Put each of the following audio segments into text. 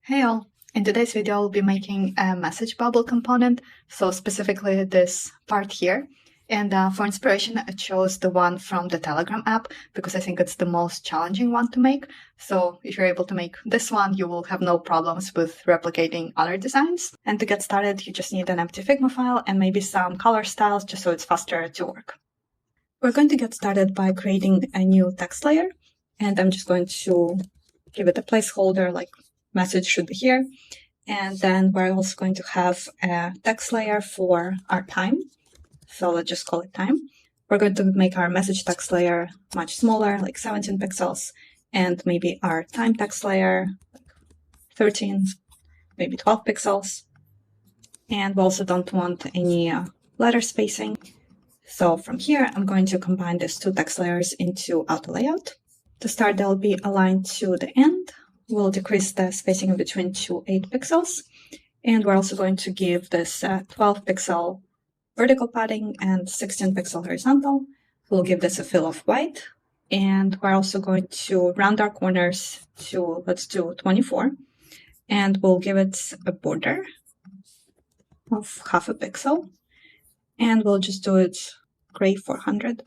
Hey all! In today's video, I'll be making a message bubble component, so specifically this part here. And for inspiration, I chose the one from the Telegram app because I think it's the most challenging one to make. So if you're able to make this one, you will have no problems with replicating other designs. And to get started, you just need an empty Figma file and maybe some color styles just so it's faster to work. We're going to get started by creating a new text layer. And I'm just going to give it a placeholder like message should be here. And then we're also going to have a text layer for our time. So let's just call it time. We're going to make our message text layer much smaller, like 17 pixels, and maybe our time text layer, like 13, maybe 12 pixels. And we also don't want any letter spacing. So from here, I'm going to combine these two text layers into auto layout. To start, they'll be aligned to the end. We'll decrease the spacing in between to 8 pixels. And we're also going to give this 12 pixel vertical padding and 16 pixel horizontal. We'll give this a fill of white. And we're also going to round our corners to, let's do 24. And we'll give it a border of 0.5 pixel. And we'll just do it gray 400.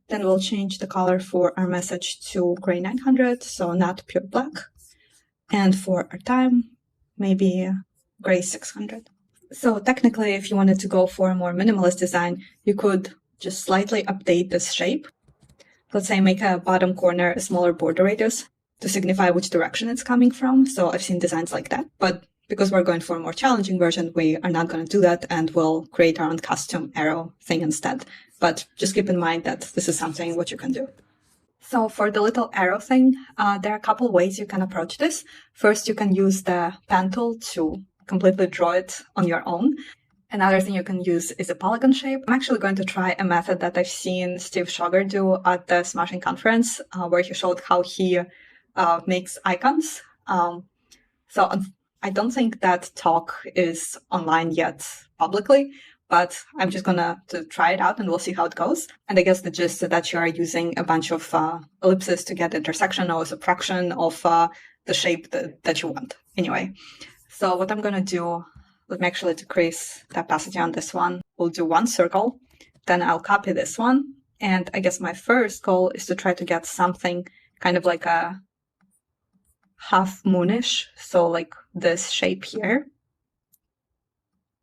Then we'll change the color for our message to gray 900, so not pure black. And for our time, maybe gray 600. So technically, if you wanted to go for a more minimalist design, you could just slightly update this shape. Let's say make a bottom corner a smaller border radius to signify which direction it's coming from. So I've seen designs like that. But because we're going for a more challenging version, we are not going to do that, and we'll create our own custom arrow thing instead. But just keep in mind that this is something what you can do. So for the little arrow thing, there are a couple ways you can approach this. First, you can use the pen tool to completely draw it on your own. Another thing you can use is a polygon shape. I'm actually going to try a method that I've seen Steve Sugar do at the Smashing conference, where he showed how he makes icons. So I don't think that talk is online yet publicly, but I'm just gonna try it out and we'll see how it goes. And I guess the gist is that you are using a bunch of ellipses to get intersection or subtraction of the shape that you want. Anyway, so what I'm gonna do, let me actually decrease the opacity on this one. We'll do one circle, then I'll copy this one. And I guess my first goal is to try to get something kind of like a half moonish, so like this shape here.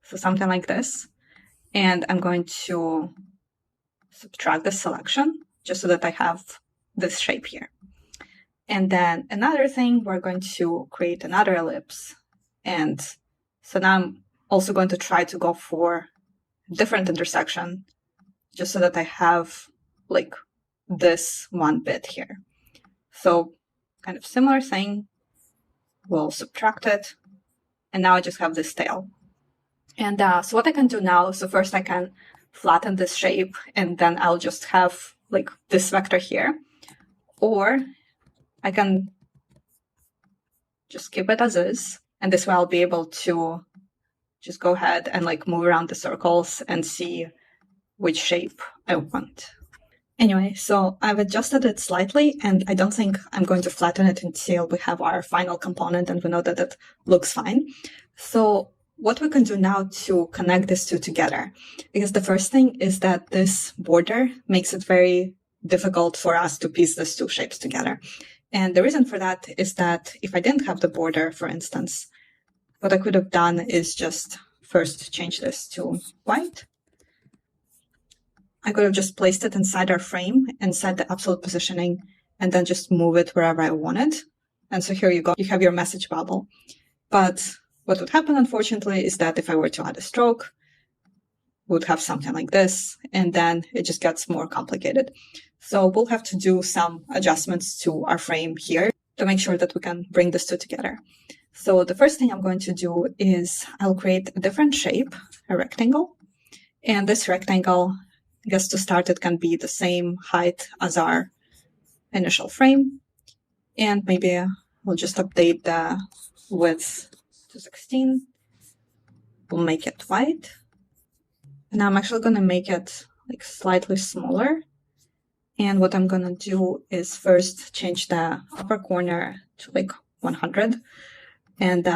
So something like this. And I'm going to subtract the selection just so that I have this shape here. And then another thing, we're going to create another ellipse. And so now I'm also going to try to go for a different intersection just so that I have like this one bit here. So kind of similar thing, we'll subtract it, and now I just have this tail. And so what I can do now, so first I can flatten this shape, and then I'll just have like this vector here, or I can just keep it as is, and this way I'll be able to just go ahead and like move around the circles and see which shape I want. Anyway, so I've adjusted it slightly, and I don't think I'm going to flatten it until we have our final component and we know that it looks fine. So what we can do now to connect these two together, because the first thing is that this border makes it very difficult for us to piece these two shapes together. And the reason for that is that if I didn't have the border, for instance, what I could have done is just first change this to white. I could have just placed it inside our frame and set the absolute positioning and then just move it wherever I wanted. And so here you go, you have your message bubble. But what would happen, unfortunately, is that if I were to add a stroke, we would have something like this, and then it just gets more complicated. So we'll have to do some adjustments to our frame here to make sure that we can bring these two together. So the first thing I'm going to do is I'll create a different shape, a rectangle. And this rectangle, I guess to start, it can be the same height as our initial frame. And maybe we'll just update the width to 16. We'll make it white. And I'm actually going to make it like slightly smaller. And what I'm going to do is first change the upper corner to like 100. And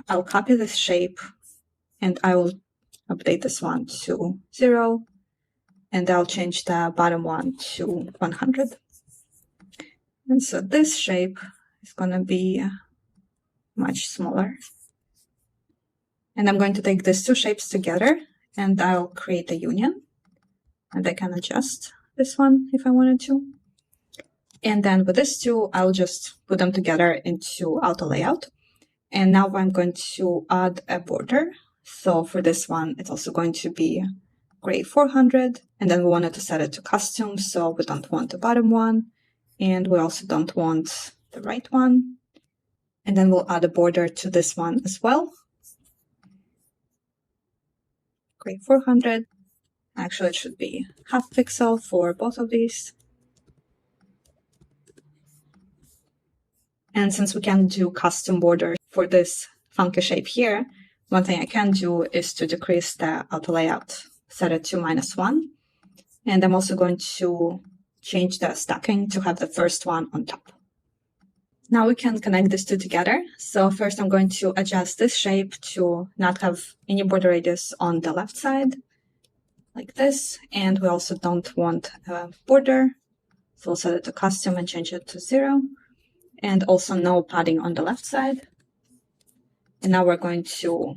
I'll copy this shape, and I will update this one to 0, and I'll change the bottom one to 100. And so this shape is going to be much smaller. And I'm going to take these two shapes together, and I'll create a union. And I can adjust this one if I wanted to. And then with these two, I'll just put them together into auto layout. And now I'm going to add a border. So for this one, it's also going to be gray 400. And then we wanted to set it to custom. So we don't want the bottom one. And we also don't want the right one. And then we'll add a border to this one as well. Gray 400. Actually, it should be half pixel for both of these. And since we can do custom borders for this funky shape here, one thing I can do is to decrease the auto layout, set it to -1. And I'm also going to change the stacking to have the first one on top. Now we can connect these two together. So first I'm going to adjust this shape to not have any border radius on the left side, like this. And we also don't want a border. So we'll set it to custom and change it to 0. And also no padding on the left side. And now we're going to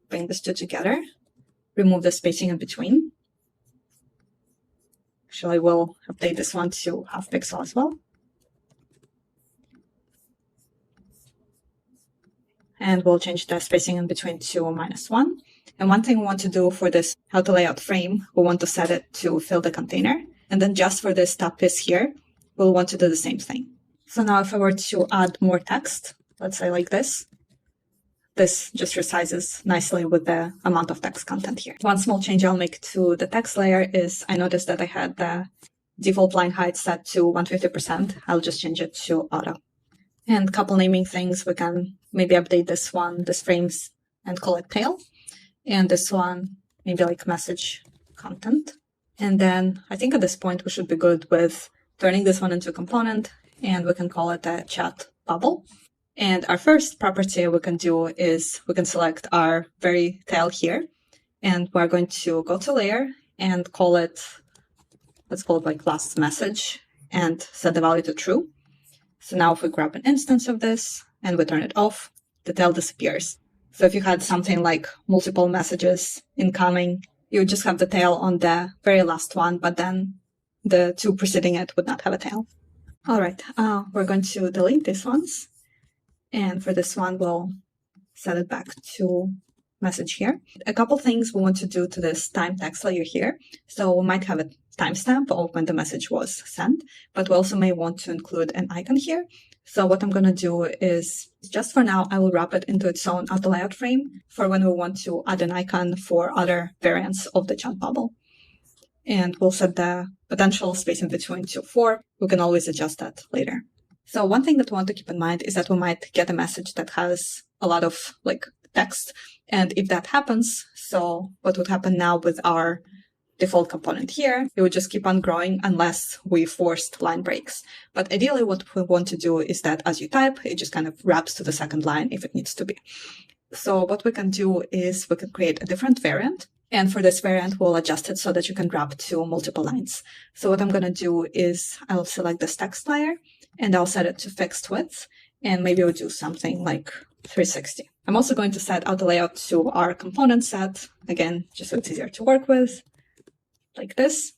bring these two together, remove the spacing in between. Actually, we'll update this one to half pixel as well. And we'll change the spacing in between to -1. And one thing we want to do for this auto layout frame, we want to set it to fill the container. And then just for this top piece here, we'll want to do the same thing. So now if I were to add more text, let's say like this just resizes nicely with the amount of text content here. One small change I'll make to the text layer is I noticed that I had the default line height set to 150%. I'll just change it to auto. And a couple naming things, we can maybe update this one, this frames, and call it tail. And this one, maybe like message content. And then I think at this point we should be good with turning this one into a component, and we can call it a chat bubble. And our first property we can do is we can select our very tail here, and we're going to go to layer and call it, let's call it like last message, and set the value to true. So now if we grab an instance of this and we turn it off, the tail disappears. So if you had something like multiple messages incoming, you would just have the tail on the very last one, but then the two preceding it would not have a tail. All right, we're going to delete these ones. And for this one, we'll set it back to message here. A couple things we want to do to this time text layer here. So we might have a timestamp of when the message was sent, but we also may want to include an icon here. So what I'm going to do is, just for now, I will wrap it into its own auto layout frame for when we want to add an icon for other variants of the chat bubble. And we'll set the potential space in between to 4. We can always adjust that later. So one thing that we want to keep in mind is that we might get a message that has a lot of like text. And if that happens, so what would happen now with our default component here, it would just keep on growing unless we forced line breaks. But ideally what we want to do is that as you type, it just kind of wraps to the second line if it needs to be. So what we can do is we can create a different variant. And for this variant, we'll adjust it so that you can wrap to multiple lines. So what I'm going to do is I'll select this text layer and I'll set it to fixed width. And maybe we'll do something like 360. I'm also going to set auto layout to our component set. Again, just so it's easier to work with, like this.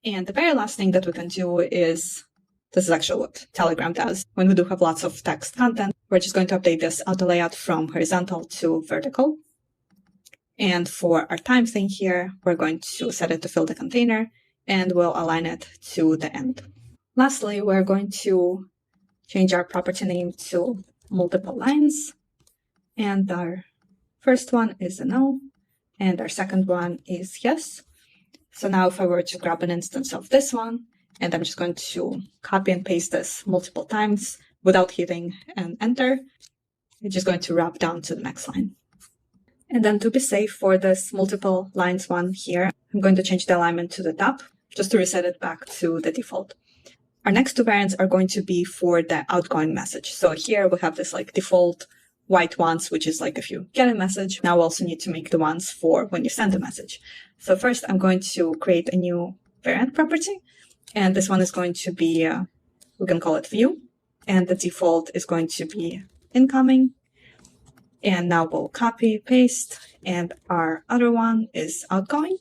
And the very last thing that we can do is, this is actually what Telegram does. When we do have lots of text content, we're just going to update this auto layout from horizontal to vertical. And for our time thing here, we're going to set it to fill the container, and we'll align it to the end. Lastly, we're going to change our property name to multiple lines. And our first one is a no, and our second one is yes. So now if I were to grab an instance of this one, and I'm just going to copy and paste this multiple times without hitting an enter, it's just going to wrap down to the next line. And then to be safe for this multiple lines one here, I'm going to change the alignment to the top just to reset it back to the default. Our next two variants are going to be for the outgoing message. So here we have this like default white ones, which is like if you get a message. Now we also need to make the ones for when you send a message. So first I'm going to create a new variant property. And this one is going to be, we can call it view. And the default is going to be incoming. And now we'll copy, paste, and our other one is outgoing.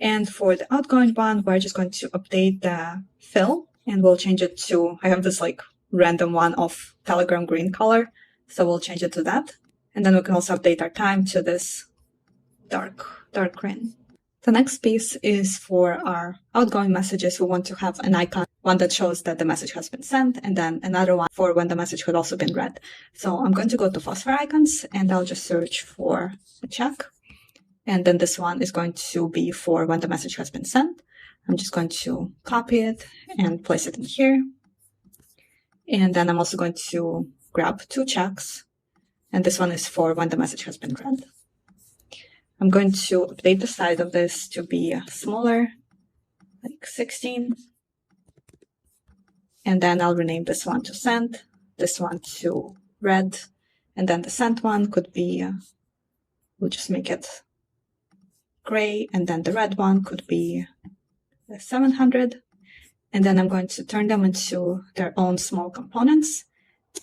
And for the outgoing one, we're just going to update the fill, and we'll change it to, I have this like random one of Telegram green color, so we'll change it to that. And then we can also update our time to this dark green. The next piece is for our outgoing messages. We want to have an icon, one that shows that the message has been sent, and then another one for when the message had also been read. So I'm going to go to phosphor icons, and I'll just search for a check. And then this one is going to be for when the message has been sent. I'm just going to copy it and place it in here. And then I'm also going to grab two checks. And this one is for when the message has been read. I'm going to update the size of this to be smaller, like 16. And then I'll rename this one to sent, this one to read. And then the sent one could be, we'll just make it gray. And then the red one could be 700. And then I'm going to turn them into their own small components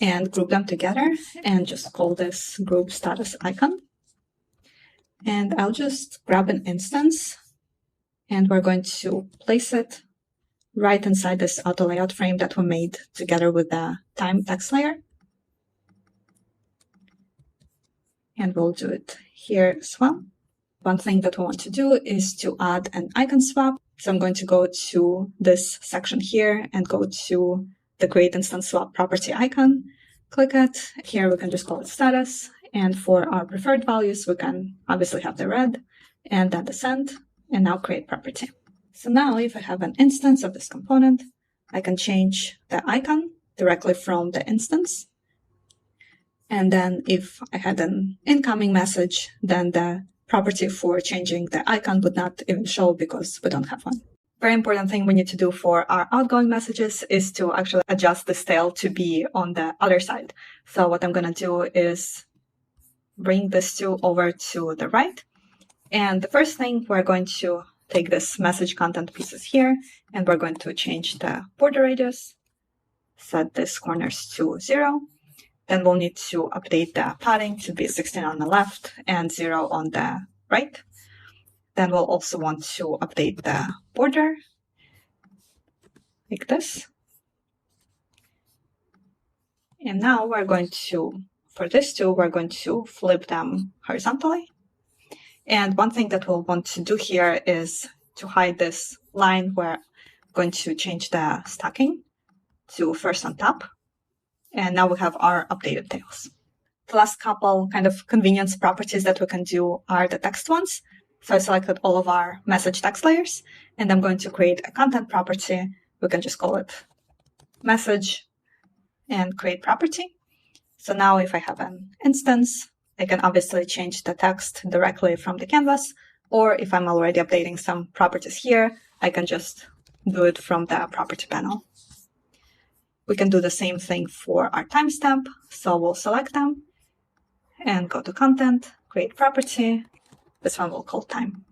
and group them together and just call this group status icon. And I'll just grab an instance and we're going to place it right inside this auto layout frame that we made together with the time text layer. And we'll do it here as well. One thing that we want to do is to add an icon swap. So I'm going to go to this section here and go to the create instance swap property icon. Click it. Here we can just call it status. And for our preferred values, we can obviously have the red and then the sent, and now create property. So now if I have an instance of this component, I can change the icon directly from the instance. And then if I had an incoming message, then the property for changing the icon would not even show because we don't have one. Very important thing we need to do for our outgoing messages is to actually adjust this tail to be on the other side. So what I'm going to do is bring this two over to the right. And the first thing, we're going to take this message content pieces here, and we're going to change the border radius, set this corners to 0. Then we'll need to update the padding to be 16 on the left and 0 on the right. Then we'll also want to update the border like this. And now we're going to, for this two, we're going to flip them horizontally. And one thing that we'll want to do here is to hide this line. We're going to change the stacking to first on top. And now we have our updated tails. The last couple kind of convenience properties that we can do are the text ones. So I selected all of our message text layers, and I'm going to create a content property. We can just call it message and create property. So now if I have an instance, I can obviously change the text directly from the canvas, or if I'm already updating some properties here, I can just do it from the property panel. We can do the same thing for our timestamp. So we'll select them and go to content, create property. This one we'll call time.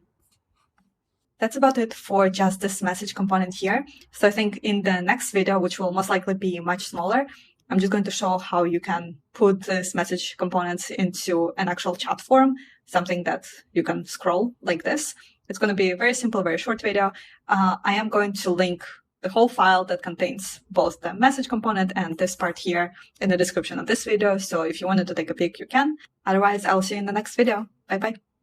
That's about it for just this message component here. So I think in the next video, which will most likely be much smaller, I'm just going to show how you can put this message components into an actual chat form, something that you can scroll like this. It's going to be a very simple, very short video. I am going to link the whole file that contains both the message component and this part here in the description of this video. So if you wanted to take a peek, you can. Otherwise, I'll see you in the next video. Bye-bye.